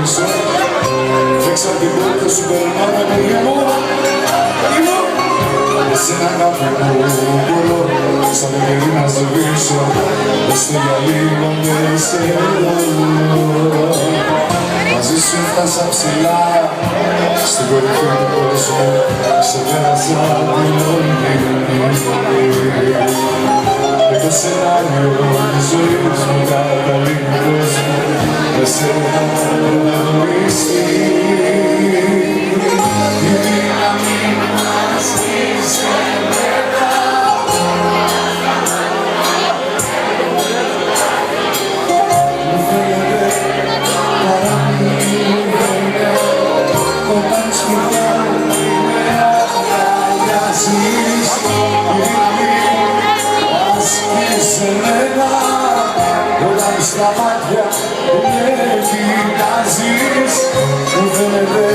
πίσω. Φέξα την πόρτα σου, περνάω τα παιδιά μου. Εσένα αγάπη μου μπορώ σαν το παιδί να σβήσω. Έστω για λίγο δεν σε δω. Μαζί σου έφτασα ψηλά στην κορυφή του κόσμου. Ξεπέρασα την ορμή. Και το σενάριο της ζωής μου καταλήγει κόσμο. Εσένα γνωρίστη. Η δύναμη μας είσαι μετά. Μου φαίνεται παραμείνεται όταν σκεφτόμαι με αγκαλιάζεις. Η δύναμη μας είσαι μετά. Όταν στα μάτια με κοιτάζεις μου φαίνεται